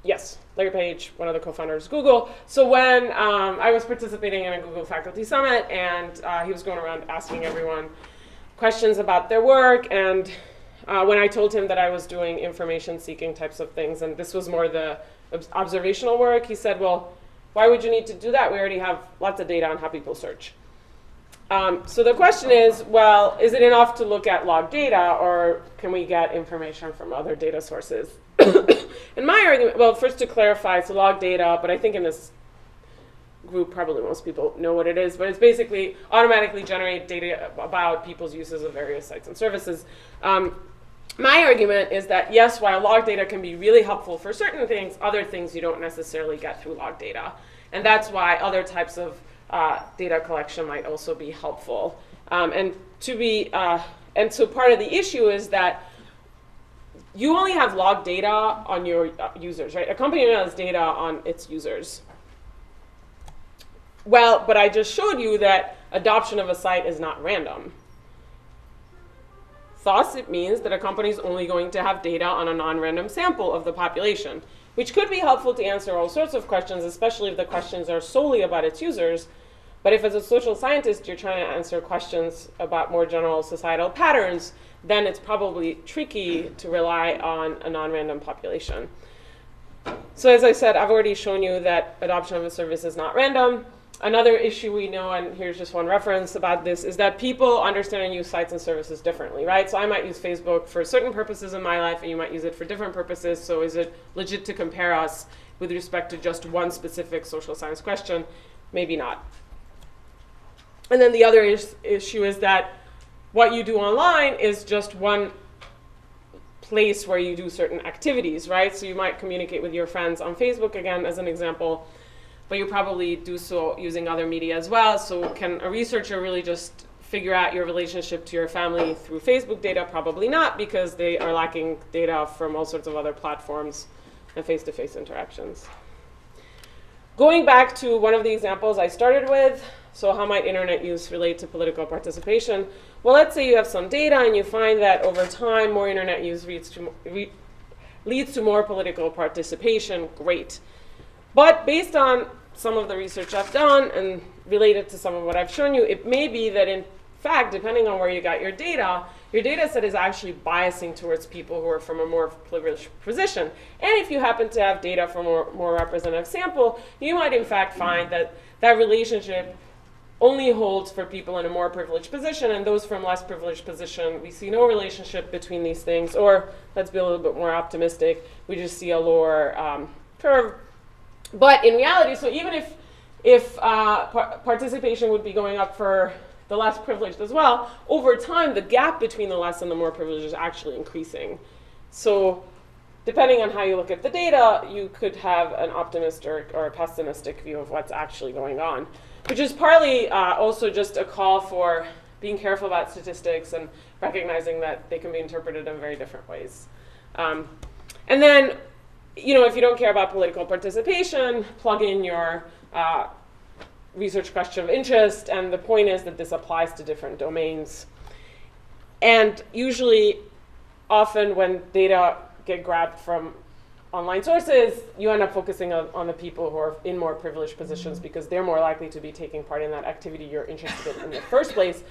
Yes, Larry Page, one of the co-founders of Google. So when I was participating in a Google Faculty Summit, and he was going around asking everyone questions about their work, and when I told him that I was doing information-seeking types of things, and this was more the observational work, he said, well, why would you need to do that? We already have lots of data on how people search. So the question is, well, is it enough to look at log data, or can we get information from other data sources? And my argument, well, first to clarify, so log data, but I think in this group probably most people know what it is, but it's basically automatically generate data about people's uses of various sites and services. My argument is that, yes, while log data can be really helpful for certain things, other things you don't necessarily get through log data. And that's why other types of data collection might also be helpful. And so part of the issue is that you only have log data on your users, right? A company only has data on its users. Well, but I just showed you that adoption of a site is not random. Thus, it means that a company is only going to have data on a non-random sample of the population, which could be helpful to answer all sorts of questions, especially if the questions are solely about its users. But if as a social scientist you're trying to answer questions about more general societal patterns, then it's probably tricky to rely on a non-random population. So as I said, I've already shown you that adoption of a service is not random. Another issue we know, and here's just one reference about this, is that people understand and use sites and services differently, right? So I might use Facebook for certain purposes in my life, and you might use it for different purposes. So is it legit to compare us with respect to just one specific social science question? Maybe not. And then the other issue is that what you do online is just one place where you do certain activities, right? So you might communicate with your friends on Facebook, again, as an example, but you probably do so using other media as well. So can a researcher really just figure out your relationship to your family through Facebook data? Probably not, because they are lacking data from all sorts of other platforms and face-to-face interactions. Going back to one of the examples I started with, so how might internet use relate to political participation? Well, let's say you have some data and you find that over time more internet use leads to more political participation. Great. But based on some of the research I've done and related to some of what I've shown you, it may be that in fact, depending on where you got your data set is actually biasing towards people who are from a more privileged position. And if you happen to have data from a more representative sample, you might in fact find that that relationship only holds for people in a more privileged position, and those from less privileged position, we see no relationship between these things, or let's be a little bit more optimistic, we just see a lower curve. But in reality, so even if participation would be going up for the less privileged as well, over time, the gap between the less and the more privileged is actually increasing. So depending on how you look at the data, you could have an optimistic or a pessimistic view of what's actually going on, which is partly also just a call for being careful about statistics and recognizing that they can be interpreted in very different ways. And then, if you don't care about political participation, plug in your research question of interest, and the point is that this applies to different domains. And usually, often when data get grabbed from online sources, you end up focusing on the people who are in more privileged positions because they're more likely to be taking part in that activity you're interested in the first place,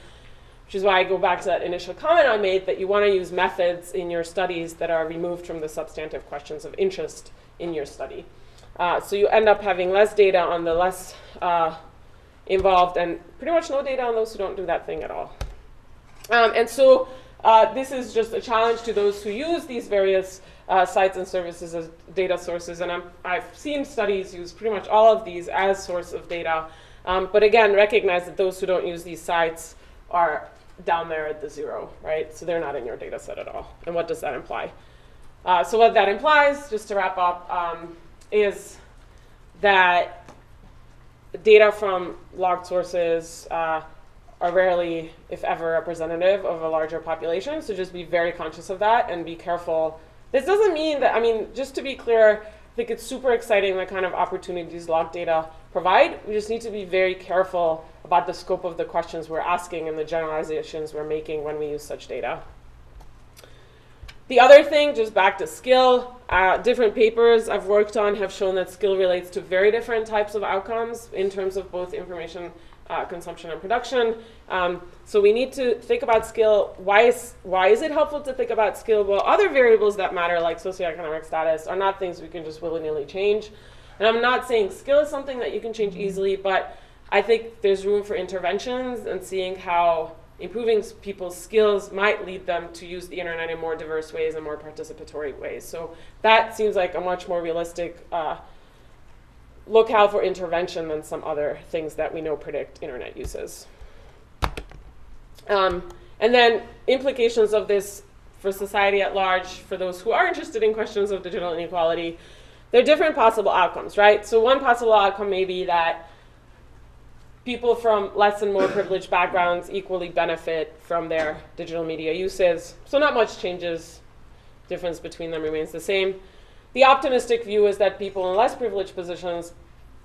which is why I go back to that initial comment I made that you want to use methods in your studies that are removed from the substantive questions of interest in your study. So you end up having less data on the less involved and pretty much no data on those who don't do that thing at all. And so this is just a challenge to those who use these various sites and services as data sources. And I've seen studies use pretty much all of these as source of data. But again, recognize that those who don't use these sites are down there at the 0, right? So they're not in your data set at all. And what does that imply? So what that implies, just to wrap up, is that data from logged sources are rarely, if ever, representative of a larger population. So just be very conscious of that and be careful. This doesn't mean that, just to be clear, I think it's super exciting the kind of opportunities log data provide. We just need to be very careful about the scope of the questions we're asking and the generalizations we're making when we use such data. The other thing, just back to skill, different papers I've worked on have shown that skill relates to very different types of outcomes in terms of both information consumption and production. So we need to think about skill. Why is it helpful to think about skill? Well, other variables that matter, like socioeconomic status, are not things we can just willy-nilly change. And I'm not saying skill is something that you can change easily, but I think there's room for interventions and seeing how improving people's skills might lead them to use the internet in more diverse ways and more participatory ways. So that seems like a much more realistic locale for intervention than some other things that we know predict internet uses. And then implications of this for society at large, for those who are interested in questions of digital inequality, there are different possible outcomes, right? So one possible outcome may be that people from less and more privileged backgrounds equally benefit from their digital media uses. So not much changes, difference between them remains the same. The optimistic view is that people in less privileged positions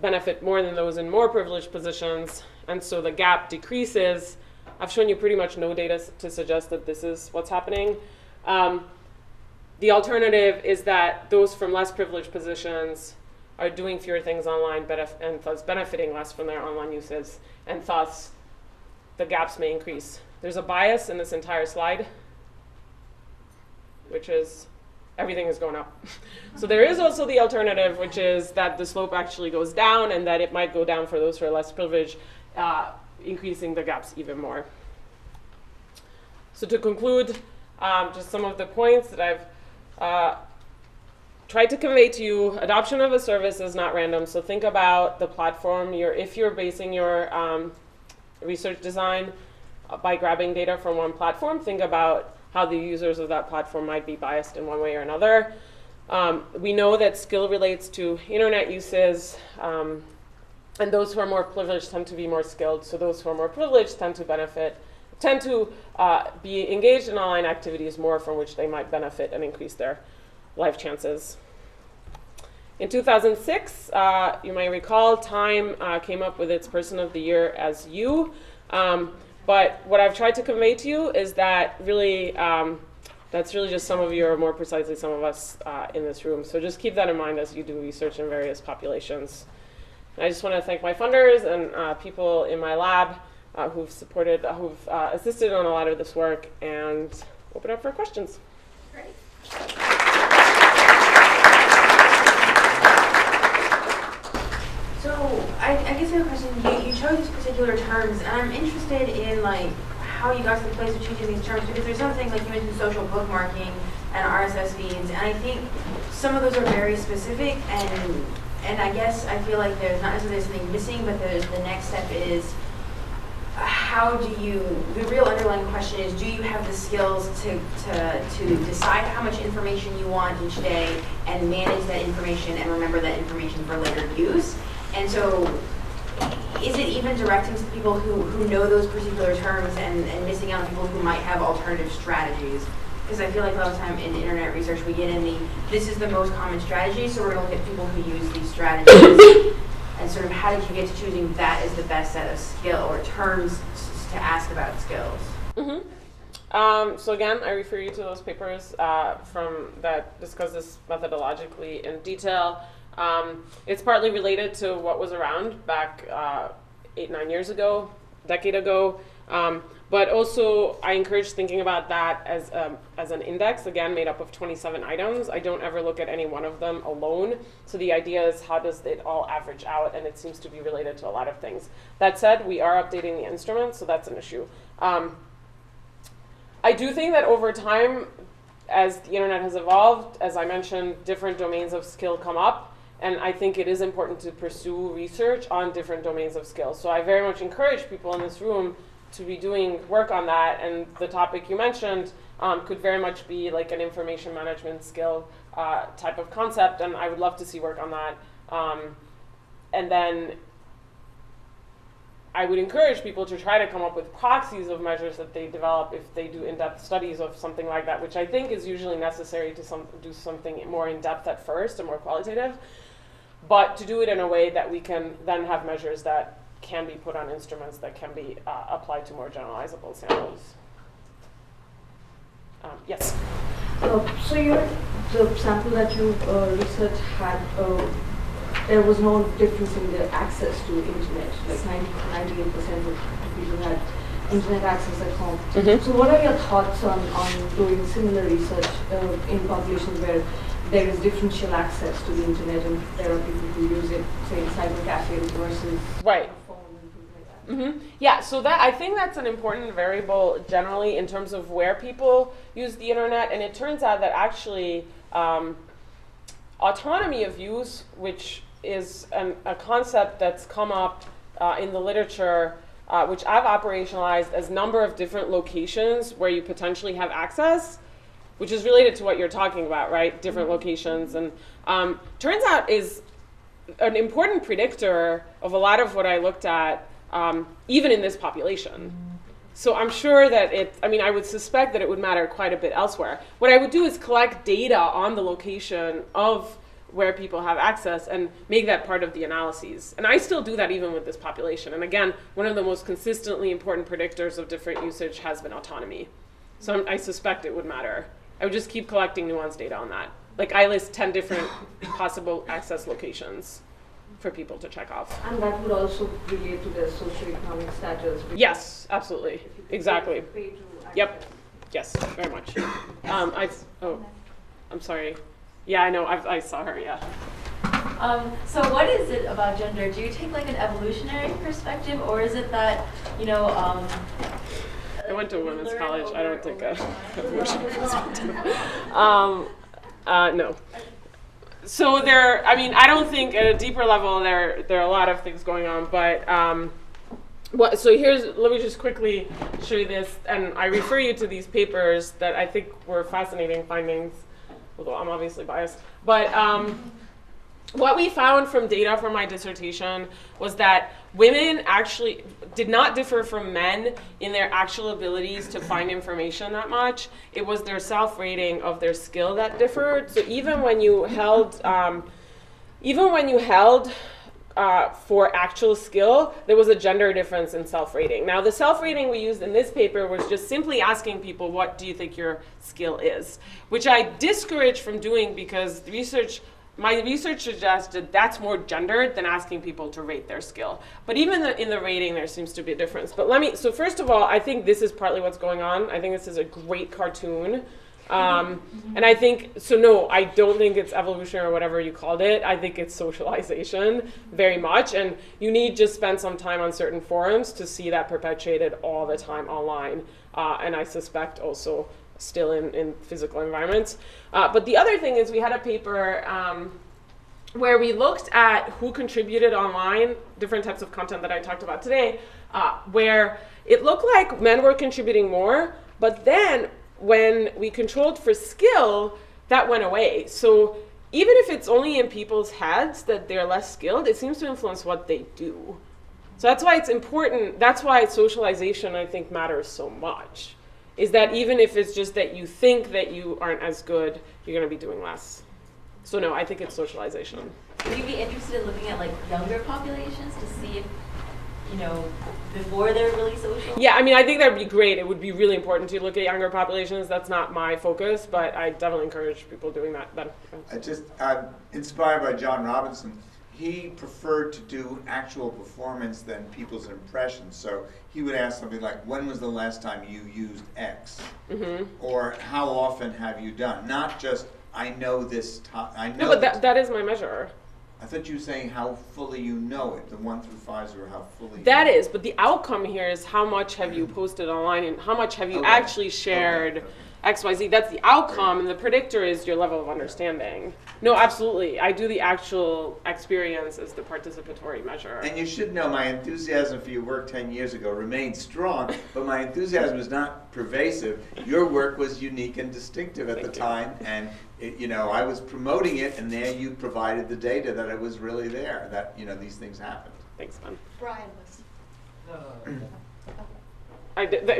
benefit more than those in more privileged positions, and so the gap decreases. I've shown you pretty much no data to suggest that this is what's happening. The alternative is that those from less privileged positions are doing fewer things online and thus benefiting less from their online uses, and thus the gaps may increase. There's a bias in this entire slide, which is everything is going up. So there is also the alternative, which is that the slope actually goes down and that it might go down for those who are less privileged, increasing the gaps even more. So to conclude, just some of the points that I've tried to convey to you. Adoption of a service is not random, so think about the platform. If you're basing your research design by grabbing data from one platform, think about how the users of that platform might be biased in one way or another. We know that skill relates to internet uses, and those who are more privileged tend to be more skilled, so those who are more privileged tend to be engaged in online activities more from which they might benefit and increase their life chances. In 2006, you might recall, Time came up with its Person of the Year as you. But what I've tried to convey to you is that really, that's really just some of you, or more precisely some of us in this room. So just keep that in mind as you do research in various populations. And I just want to thank my funders and people in my lab who've assisted on a lot of this work, and open up for questions. Great. So I guess I have a question. You chose these particular terms, and I'm interested in how you got to the place of choosing these terms, because there's something like you mentioned social bookmarking and RSS feeds, and I think some of those are very specific, and I guess I feel like there's not necessarily something missing, but the next step is how do you, the real underlying question is, do you have the skills to decide how much information you want each day and manage that information and remember that information for later use? And so is it even directing to people who know those particular terms and missing out on people who might have alternative strategies? Because I feel like a lot of time in internet research we get in this is the most common strategy, so we're going to look at people who use these strategies. And sort of how did you get to choosing that as the best set of skill or terms to ask about skills? So again, I refer you to those papers from that discuss this methodologically in detail. It's partly related to what was around back 8-9 years ago, decade ago. But also, I encourage thinking about that as an index, again, made up of 27 items. I don't ever look at any one of them alone. So the idea is, how does it all average out? And it seems to be related to a lot of things. That said, we are updating the instruments, so that's an issue. I do think that over time, as the internet has evolved, as I mentioned, different domains of skill come up. And I think it is important to pursue research on different domains of skill. So I very much encourage people in this room to be doing work on that, and the topic you mentioned could very much be like an information management skill type of concept, and I would love to see work on that. And then I would encourage people to try to come up with proxies of measures that they develop if they do in-depth studies of something like that, which I think is usually necessary to do something more in-depth at first and more qualitative, but to do it in a way that we can then have measures that can be put on instruments that can be applied to more generalizable samples. Yes? So the sample that you researched had, there was no difference in the access to internet, like 98% of people had internet access at home. So what are your thoughts on doing similar research in populations where there is differential access to the internet and there are people who use it, say, in cyber cafes versus right. Yeah, so that I think that's an important variable generally in terms of where people use the internet, and it turns out that actually autonomy of use, which is a concept that's come up in the literature, which I've operationalized as number of different locations where you potentially have access, which is related to what you're talking about, right? Different locations, and turns out is an important predictor of a lot of what I looked at. Even in this population. So I'm sure that I would suspect that it would matter quite a bit elsewhere. What I would do is collect data on the location of where people have access and make that part of the analyses. And I still do that even with this population. And again, one of the most consistently important predictors of different usage has been autonomy. So I suspect it would matter. I would just keep collecting nuanced data on that. Like I list 10 different possible access locations for people to check off. And that would also relate to their socioeconomic status. Yes, absolutely. Exactly. Yep. Yes, very much. I'm sorry. Yeah, I know. I saw her, yeah. So what is it about gender? Do you take like an evolutionary perspective, or is it that, I went to a women's college. I don't take a evolutionary perspective. No. So I don't think at a deeper level there are a lot of things going on, but let me just quickly show you this, and I refer you to these papers that I think were fascinating findings, although I'm obviously biased. But what we found from data from my dissertation was that women actually did not differ from men in their actual abilities to find information that much. It was their self-rating of their skill that differed. So even when you held for actual skill, there was a gender difference in self-rating. Now, the self-rating we used in this paper was just simply asking people, what do you think your skill is? Which I discouraged from doing because my research suggested that's more gendered than asking people to rate their skill. But even in the rating, there seems to be a difference. But so first of all, I think this is partly what's going on. I think this is a great cartoon. And I think, no, I don't think it's evolution or whatever you called it. I think it's socialization very much. And you need to spend some time on certain forums to see that perpetuated all the time online. And I suspect also still in physical environments. But the other thing is we had a paper where we looked at who contributed online, different types of content that I talked about today, where it looked like men were contributing more, but then when we controlled for skill, that went away. So even if it's only in people's heads that they're less skilled, it seems to influence what they do. So that's why it's important, that's why socialization, I think, matters so much, is that even if it's just that you think that you aren't as good, you're going to be doing less. So no, I think it's socialization. Would you be interested in looking at like younger populations to see if, you know, before they're really social? Yeah, I mean, I think that would be great. It would be really important to look at younger populations. That's not my focus, but I definitely encourage people doing that. I'm inspired by John Robinson. He preferred to do actual performance than people's impressions. So he would ask something like, when was the last time you used X? Mm-hmm. Or how often have you done? Not just, I know this, I know. No, but that is my measure. I thought you were saying how fully you know it. The 1 through 5s are how fully That you know is, but the outcome here is how much have you posted online and how much have you Okay. actually shared XYZ. That's the outcome, and the predictor is your level of understanding. No, absolutely. I do the actual experience as the participatory measure. And you should know my enthusiasm for your work 10 years ago remained strong, but my enthusiasm was not pervasive. Your work was unique and distinctive at the time, and I was promoting it, and there you provided the data that it was really there, that these things happened. Thanks, Ben. Brian was.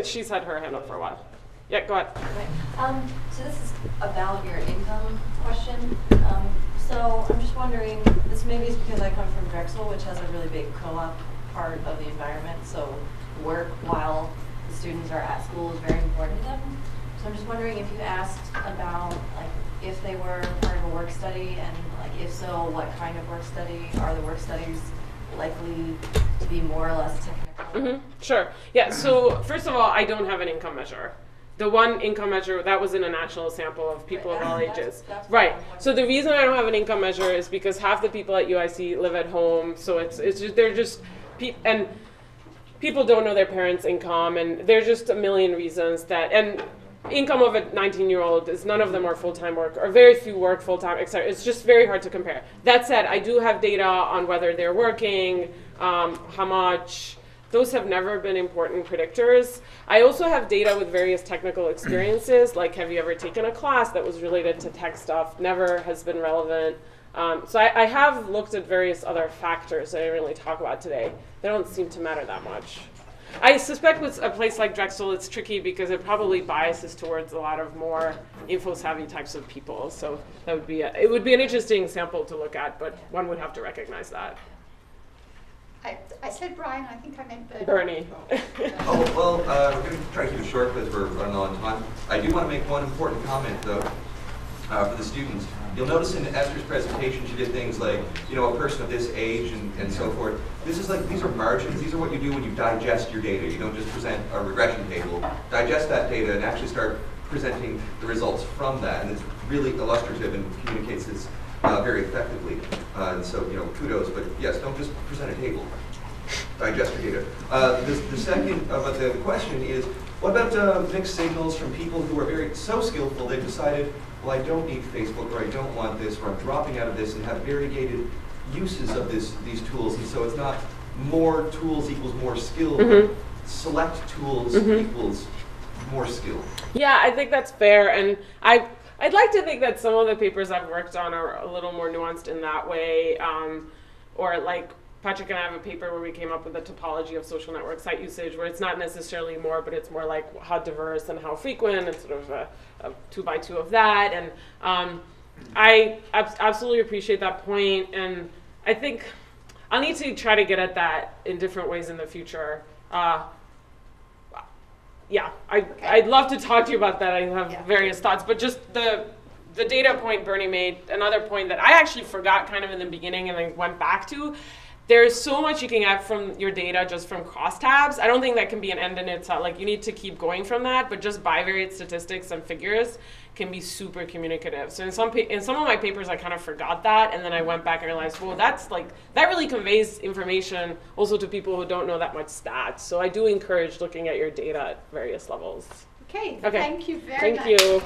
She's had her hand up for a while. Yeah, go ahead. Okay. So this is about your income question. So I'm just wondering, this maybe is because I come from Drexel, which has a really big co-op part of the environment. So work while the students are at school is very important to them. So I'm just wondering if you asked about like if they were part of a work study, and like if so, what kind of work study? Are the work studies likely to be more or less technical? Mm-hmm. Sure. Yeah. So first of all, I don't have an income measure. The one income measure, that was in a national sample of people of all ages. That's right. So the reason I don't have an income measure is because half the people at UIC live at home. So it's just, they're just, and people don't know their parents' income, and there's just a million reasons that, and income of a 19-year-old is none of them are full-time work, or very few work full-time, etc. It's just very hard to compare. That said, I do have data on whether they're working, how much. Those have never been important predictors. I also have data with various technical experiences, like have you ever taken a class that was related to tech stuff? Never has been relevant. So I have looked at various other factors that I didn't really talk about today. They don't seem to matter that much. I suspect with a place like Drexel, it's tricky because it probably biases towards a lot of more info-savvy types of people. So that would be it would be an interesting sample to look at, but one would have to recognize that. I said Brian, I think I meant Bernie. Oh, well, we're going to try to keep it short because we're running low on time. I do want to make one important comment, though, for the students. You'll notice in Esther's presentation, she did things like, a person of this age and so forth. These are margins. These are what you do when you digest your data. You don't just present a regression table. Digest that data and actually start presenting the results from that. And it's really illustrative and communicates this very effectively. And so, kudos. But yes, don't just present a table. Digest your data. The second, but the question is, what about mixed signals from people who are so skillful they've decided, well, I don't need Facebook, or I don't want this, or I'm dropping out of this, and have variegated uses of these tools. And so it's not more tools equals more skill. Mm-hmm. Select tools equals more skill. Yeah, I think that's fair, and I'd like to think that some of the papers I've worked on are a little more nuanced in that way, or like Patrick and I have a paper where we came up with a topology of social network site usage, where it's not necessarily more, but it's more like how diverse and how frequent, and sort of a 2x2 of that. And I absolutely appreciate that point, and I think I'll need to try to get at that in different ways in the future. Yeah, I'd love to talk to you about that. I have various thoughts, but just the data point Bernie made, another point that I actually forgot kind of in the beginning and then went back to. There's so much you can get from your data just from crosstabs. I don't think that can be an end in itself. Like, you need to keep going from that, but just bivariate statistics and figures can be super communicative. So in some of my papers, I kind of forgot that, and then I went back and realized, well, that really conveys information also to people who don't know that much stats. So I do encourage looking at your data at various levels. Okay. Thank you very much. Thank you.